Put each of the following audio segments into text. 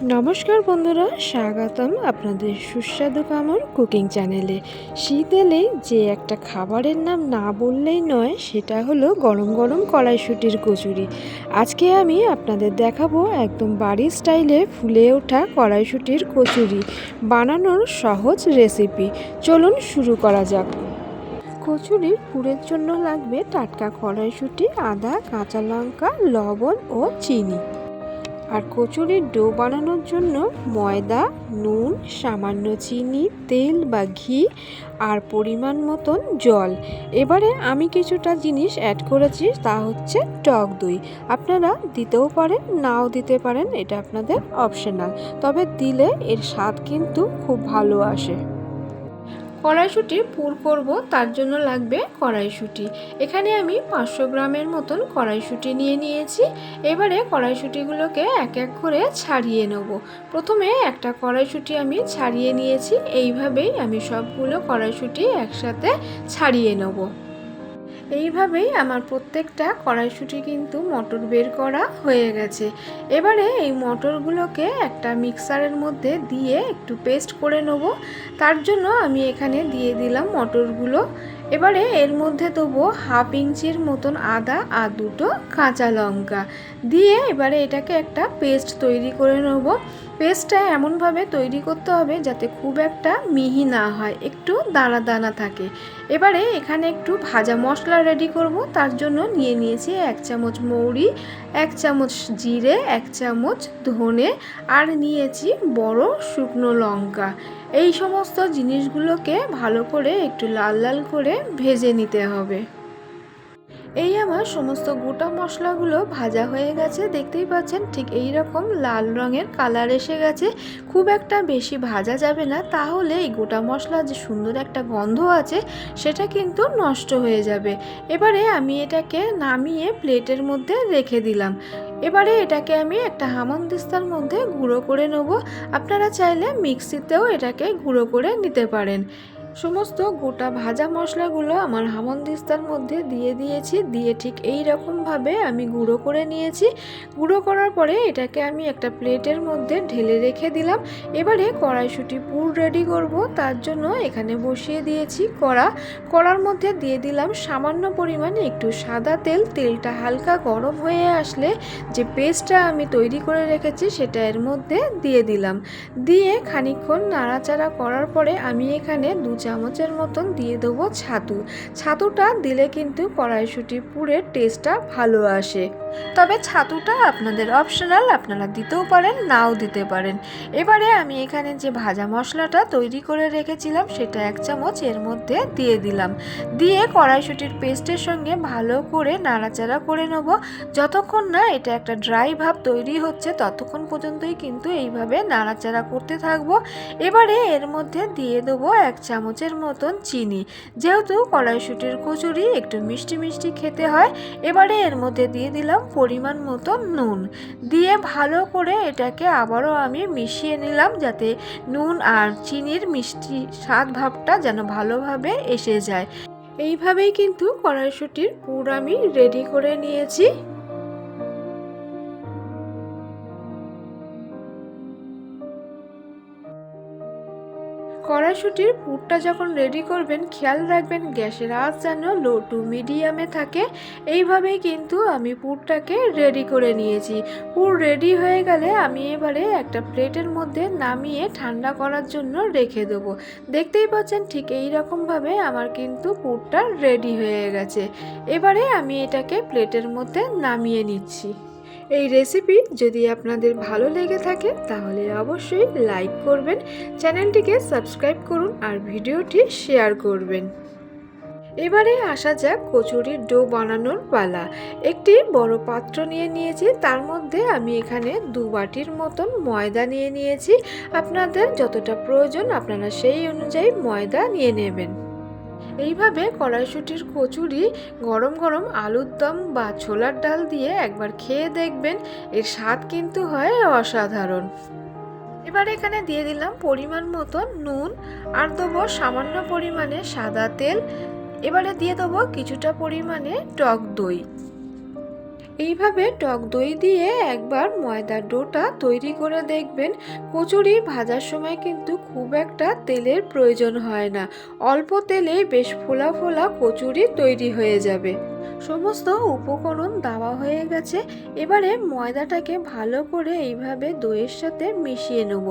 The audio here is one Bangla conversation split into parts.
নমস্কার বন্ধুরা, স্বাগতম আপনাদের সুস্বাদু কামড় কুকিং চ্যানেলে। শীত এলেই যে একটা খাবারের নাম না বললেই নয়, সেটা হলো গরম গরম কড়াইশুঁটির কচুরি। আজকে আমি আপনাদের দেখাবো একদম বাড়ির স্টাইলে ফুলে ওঠা কড়াইশুঁটির কচুরি বানানোর সহজ রেসিপি। চলুন শুরু করা যাক। কচুরির পুরের জন্য লাগবে টাটকা কড়াইশুঁটি, আদা, কাঁচা লঙ্কা, লবণ ও চিনি। আর কচুরির ডো বানানোর জন্য ময়দা, নুন, সামান্য চিনি, তেল বা ঘি আর পরিমাণ মতন জল। এবারে আমি কিছুটা জিনিস অ্যাড করেছি, তা হচ্ছে টক দই। আপনারা দিতেও পারেন, নাও দিতে পারেন, এটা আপনাদের অপশনাল। তবে দিলে এর স্বাদ কিন্তু খুব ভালো আসে। কড়াইশুঁটি পুর করব, তার জন্য লাগবে কড়াইশুঁটি। এখানে আমি 500 গ্রামের মতন কড়াইশুঁটি নিয়ে নিয়েছি। এবারে কড়াইশুঁটিগুলোকে এক এক করে ছাড়িয়ে নেব। প্রথমে একটা কড়াইশুঁটি আমি ছাড়িয়ে নিয়েছি। এইভাবেই আমি সবগুলো কড়াইশুঁটি একসাথে ছাড়িয়ে নেব। এইভাবেই আমার প্রত্যেকটা কড়াইশুঁটি কিন্তু মটর বের করা হয়ে গেছে। এবারে এই মটরগুলোকে একটা মিক্সারের মধ্যে দিয়ে একটু পেস্ট করে নেব। তার জন্য আমি এখানে দিয়ে দিলাম মটরগুলো। এবারে এর মধ্যে দেবো 1/2 ইঞ্চির মতন আদা আর 2টো কাঁচা লঙ্কা দিয়ে এবারে এটাকে একটা পেস্ট তৈরি করে নেব। পেস্টটা এমনভাবে তৈরি করতে হবে যাতে খুব একটা মিহি না হয়, একটু দানা দানা থাকে। এবারে এখানে একটু ভাজা মশলা রেডি করব। তার জন্য নিয়ে নিয়েছি 1 চামচ মৌরি, 1 চামচ জিরে, 1 চামচ ধনে আর নিয়েছি বড় শুকনো লঙ্কা। এই সমস্ত জিনিসগুলোকে ভালো করে একটু লাল লাল করে ভেজে নিতে হবে। এই আমার সমস্ত গোটা মশলাগুলো ভাজা হয়ে গেছে, দেখতেই পাচ্ছেন ঠিক এই রকম লাল রঙের কালার এসে গেছে। খুব একটা বেশি ভাজা যাবে না, তাহলে এই গোটা মশলার যে সুন্দর একটা গন্ধ আছে সেটা কিন্তু নষ্ট হয়ে যাবে। এবারে আমি এটাকে নামিয়ে প্লেটের মধ্যে রেখে দিলাম। এবারে এটাকে আমি একটা হামানদিস্তার মধ্যে গুঁড়ো করে নেব। আপনারা চাইলে মিক্সিতেও এটাকে গুঁড়ো করে নিতে পারেন। সমস্ত গোটা ভাজা মশলাগুলো আমার হামানদিস্তার মধ্যে দিয়ে দিয়েছি, দিয়ে ঠিক এই রকমভাবে আমি গুঁড়ো করে নিয়েছি। গুঁড়ো করার পরে এটাকে আমি একটা প্লেটের মধ্যে ঢেলে রেখে দিলাম। এবারে কড়াইশুঁটি পুর রেডি করব। তার জন্য এখানে বসিয়ে দিয়েছি কড়ার মধ্যে দিয়ে দিলাম সামান্য পরিমাণে একটু সাদা তেল। তেলটা হালকা গরম হয়ে আসলে যে পেস্টটা আমি তৈরি করে রেখেছি সেটা এর মধ্যে দিয়ে দিলাম। দিয়ে খানিকক্ষণ নাড়াচাড়া করার পরে আমি এখানে 2 চামচের মতন দিয়ে দেবো ছাতুটা দিলে কিন্তু কড়াইশুঁটি পুরের টেস্টটা ভালো আসে। তবে ছাতুটা আপনাদের অপশনাল, আপনারা দিতেও পারেন, নাও দিতে পারেন। এবারে আমি এখানে যে ভাজা মশলাটা তৈরি করে রেখেছিলাম সেটা 1 চামচ এর মধ্যে দিয়ে দিলাম। দিয়ে কড়াইশুঁটির পেস্টের সঙ্গে ভালো করে নাড়াচাড়া করে নেব। যতক্ষণ না এটা একটা ড্রাই ভাব তৈরি হচ্ছে ততক্ষণ পর্যন্তই কিন্তু এইভাবে নাড়াচাড়া করতে থাকবো। এবারে এর মধ্যে দিয়ে দেবো 1 চামচের মতন চিনি, যেহেতু কড়াইশুঁটির কচুরি একটু মিষ্টি মিষ্টি খেতে হয়। এবারে এর মধ্যে দিয়ে দিলাম পরিমাণ মতো নুন, দিয়ে ভালো করে এটাকে আবারও আমি মিশিয়ে নিলাম, যাতে নুন আর চিনির মিষ্টি স্বাদ ভাবটা যেন ভালোভাবে এসে যায়। এইভাবেই কিন্তু কড়াইশুঁটির পুর আমি রেডি করে নিয়েছি। কড়াইশুঁটির পুরটা যখন রেডি করবেন খেয়াল রাখবেন গ্যাসের আঁচ যেন লো টু মিডিয়ামে থাকে। এইভাবেই কিন্তু আমি পুরটাকে রেডি করে নিয়েছি। পুর রেডি হয়ে গেলে আমি এবারে একটা প্লেটের মধ্যে নামিয়ে ঠান্ডা করার জন্য রেখে দেবো। দেখতেই পাচ্ছেন ঠিক এই রকমভাবে আমার কিন্তু পুরটা রেডি হয়ে গেছে। এবারে আমি এটাকে প্লেটের মধ্যে নামিয়ে নিচ্ছি। এই রেসিপি যদি আপনাদের ভালো লেগে থাকে তাহলে অবশ্যই লাইক করবেন, চ্যানেলটিকে সাবস্ক্রাইব করুন আর ভিডিওটি শেয়ার করবেন। এবারে আসা যাক কচুরির ডো বানানোর পালা। একটি বড় পাত্র নিয়ে নিয়েছি, তার মধ্যে আমি এখানে 2 বাটির মতন ময়দা নিয়ে নিয়েছি। আপনাদের যতটা প্রয়োজন আপনারা সেই অনুযায়ী ময়দা নিয়ে নেবেন। এইভাবে কড়াইশুঁটির কচুরি গরম গরম আলুর দম বা ছোলার ডাল দিয়ে একবার খেয়ে দেখবেন, এর স্বাদ কিন্তু হয় অসাধারণ। এবার এখানে দিয়ে দিলাম পরিমাণ মতো নুন আর দেবো সামান্য পরিমাণে সাদা তেল। এবারে দিয়ে দেবো কিছুটা পরিমাণে টক দই। এইভাবে টক দই দিয়ে একবার ময়দার ডোটা তৈরি করে দেখবেন। কচুরি ভাজার সময় কিন্তু খুব একটা তেলের প্রয়োজন হয় না, অল্প তেলে বেশ ফোলা ফোলা কচুরি তৈরি হয়ে যাবে। সমস্ত উপকরণ দেওয়া হয়ে গেছে। এবারে ময়দাটাকে ভালো করে এইভাবে দইয়ের সাথে মিশিয়ে নেব।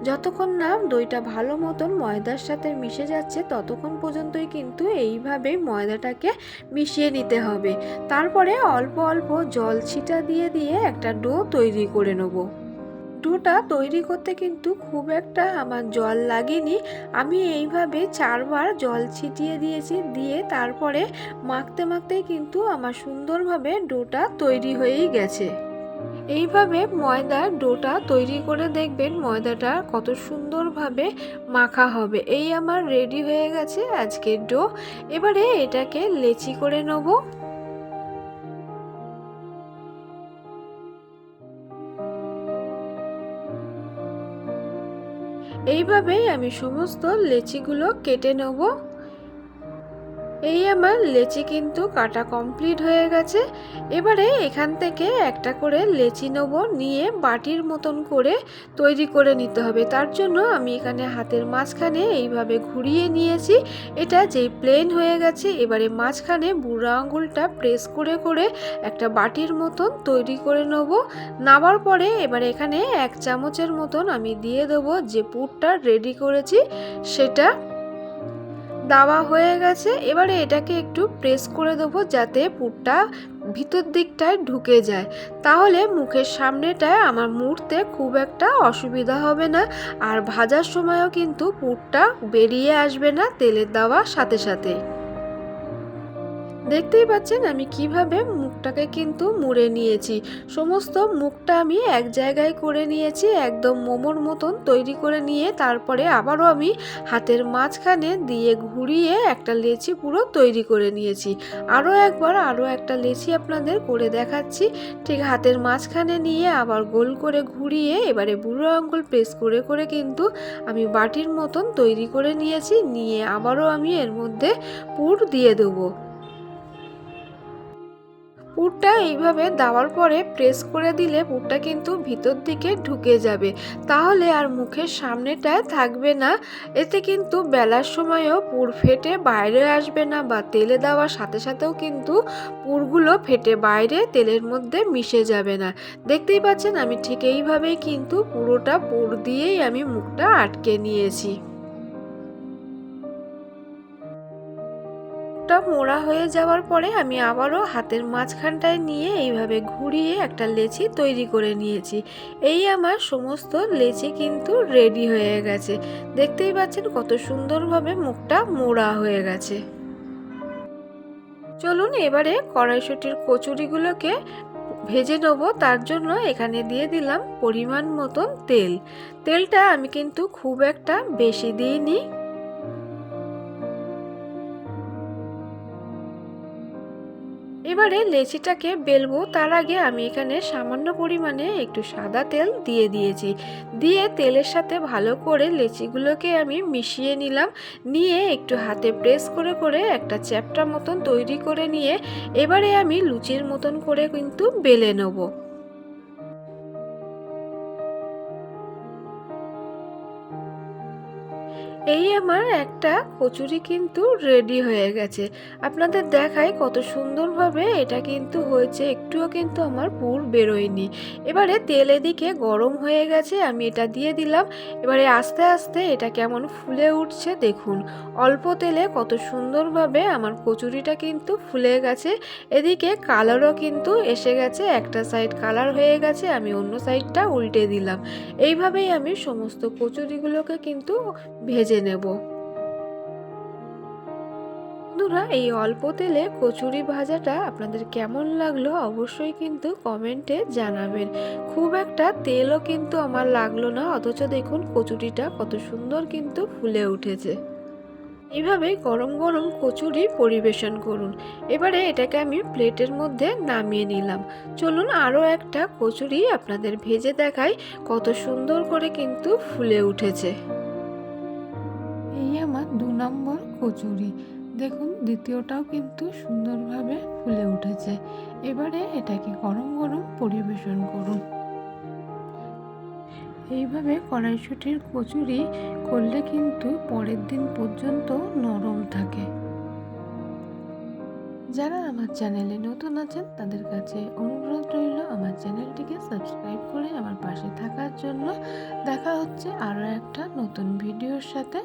যতক্ষণ না দইটা ভালো মতন ময়দার সাথে মিশে যাচ্ছে ততক্ষণ পর্যন্তই কিন্তু এইভাবে ময়দাটাকে মিশিয়ে নিতে হবে। তারপরে অল্প অল্প জল ছিটা দিয়ে দিয়ে একটা ডো তৈরি করে নেব। ডোটা তৈরি করতে কিন্তু খুব একটা আমার জল লাগেনি। আমি এইভাবে 4বার জল ছিটিয়ে দিয়েছি, দিয়ে তারপরে মাখতে মাখতেই কিন্তু আমার সুন্দরভাবে ডোটা তৈরি হয়েই গেছে। এইভাবে ময়দার ডোটা তৈরি করে দেখবেন ময়দাটা কত সুন্দরভাবে মাখা হবে। এই আমার রেডি হয়ে গেছে আজকের ডো। এবারে এটাকে লেচি করে নেব। এইভাবেই আমি সমস্ত লেচিগুলো কেটে নেব। এই আমার লেচি কিন্তু কাটা কমপ্লিট হয়ে গেছে। এবারে এখান থেকে একটা করে লেচি নেব, নিয়ে বাটির মতন করে তৈরি করে নিতে হবে। তার জন্য আমি এখানে হাতের মাঝখানে এইভাবে ঘুরিয়ে নিয়েছি। এটা যেই প্লেন হয়ে গেছে, এবারে মাঝখানে বুড়ো আঙুলটা প্রেস করে করে একটা বাটির মতন তৈরি করে নেব। নাবার পরে এবারে এখানে 1 চামচের মতন আমি দিয়ে দেবো যে পুরটা রেডি করেছি সেটা। দেওয়া হয়ে গেছে। এবারে এটাকে একটু প্রেস করে দেবো যাতে পুরটা ভিতর দিকটায় ঢুকে যায়, তাহলে মুখের সামনেটায় আমার মুড়তে খুব একটা অসুবিধা হবে না, আর ভাজার সময়ও কিন্তু পুরটা বেরিয়ে আসবে না তেলের দেওয়ার সাথে সাথে। দেখতেই পাচ্ছেন আমি কিভাবে মুখটাকে কিন্তু মুড়ে নিয়েছি। সমস্ত মুখটা আমি এক জায়গায় করে নিয়েছি, একদম মোমোর মতন তৈরি করে নিয়ে তারপরে আবারও আমি হাতের মাঝখানে দিয়ে ঘুরিয়ে একটা লেচি পুরো তৈরি করে নিয়েছি। আরও একবার আরও একটা লেচি আপনাদের করে দেখাচ্ছি। ঠিক হাতের মাঝখানে নিয়ে আবার গোল করে ঘুরিয়ে এবারে বুড়ো আঙুল প্রেস করে করে কিন্তু আমি বাটির মতন তৈরি করে নিয়েছি। নিয়ে আবারও আমি এর মধ্যে পুর দিয়ে দেবো। পুরটা এইভাবে দেওয়ার পরে প্রেস করে দিলে পুরটা কিন্তু ভিতর দিকে ঢুকে যাবে, তাহলে আর মুখের সামনেটায় থাকবে না। এতে কিন্তু বেলার সময়ও পুর ফেটে বাইরে আসবে না, বা তেলে দেওয়ার সাথে সাথেও কিন্তু পুরগুলো ফেটে বাইরে তেলের মধ্যে মিশে যাবে না। দেখতেই পাচ্ছেন আমি ঠিক এইভাবেই কিন্তু পুরোটা পুর দিয়েই আমি মুখটা আটকে নিয়েছি। মোড়া হয়ে যাওয়ার পরে আমি আবারও হাতের মাঝখানটায় নিয়ে এইভাবে ঘুরিয়ে একটা লেচি তৈরি করে নিয়েছি। এই আমার সমস্ত লেচি কিন্তু রেডি হয়ে গেছে। দেখতেই পাচ্ছেন কত সুন্দরভাবে মুখটা মোড়া হয়ে গেছে। চলুন এবারে কড়াইশুঁটির কচুরিগুলোকে ভেজে নেব। তার জন্য এখানে দিয়ে দিলাম পরিমাণ মতন তেল। তেলটা আমি কিন্তু খুব একটা বেশি দিইনি। এবারে লেচিটাকে বেলবো, তার আগে আমি এখানে সামান্য পরিমাণে একটু সাদা তেল দিয়ে দিয়েছি। দিয়ে তেলের সাথে ভালো করে লেচিগুলোকে আমি মিশিয়ে নিলাম। নিয়ে একটু হাতে প্রেস করে করে একটা চ্যাপ্টা মতন তৈরি করে নিয়ে এবারে আমি লুচির মতন করে কিন্তু বেলে নেব। এই আমার একটা কচুরি কিন্তু রেডি হয়ে গেছে। আপনাদের দেখায় কত সুন্দরভাবে এটা কিন্তু হয়েছে, একটুও কিন্তু আমার পুর বেরোয়নি। এবারে তেল এদিকে গরম হয়ে গেছে, আমি এটা দিয়ে দিলাম। এবারে আস্তে আস্তে এটা কেমন ফুলে উঠছে দেখুন। অল্প তেলে কত সুন্দরভাবে আমার কচুরিটা কিন্তু ফুলে গেছে। এদিকে কালারও কিন্তু এসে গেছে, একটা সাইড কালার হয়ে গেছে, আমি অন্য সাইডটা উল্টে দিলাম। এইভাবেই আমি সমস্ত কচুরিগুলোকে কিন্তু ভেজে নেব। বন্ধুরা, এই অল্প তেলে কচুরি ভাজাটা আপনাদের কেমন লাগলো অবশ্যই কিন্তু কমেন্টে জানাবেন। খুব একটা তেলও কিন্তু আমার লাগলো না, অথচ দেখুন কচুরিটা কত সুন্দর কিন্তু ফুলে উঠেছে। এইভাবে গরম গরম কচুরি পরিবেশন করুন। এবারে এটাকে আমি প্লেটের মধ্যে নামিয়ে নিলাম। চলুন আরও একটা কচুরি আপনাদের ভেজে দেখাই কত সুন্দর করে কিন্তু ফুলে উঠেছে। এই আমার 2 নম্বর কচুরি। দেখুন দ্বিতীয়টাও কিন্তু সুন্দরভাবে ফুলে উঠেছে। এবারে এটাকে গরম গরম পরিবেশন করুন। এইভাবে কড়াইশুঁটির কচুরি করলে কিন্তু পরের দিন পর্যন্ত নরম থাকে। যারা আমার চ্যানেলে নতুন আছেন তাদের কাছে অনুরোধ রইল আমার চ্যানেলটিকে সাবস্ক্রাইব করে আমার পাশে থাকার জন্য। দেখা হচ্ছে আরও একটা নতুন ভিডিওর সাথে।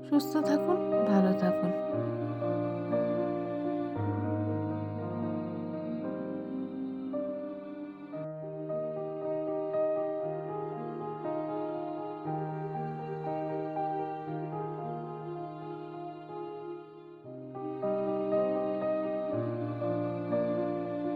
সুস্থ থাকুন, ভালো থাকুন।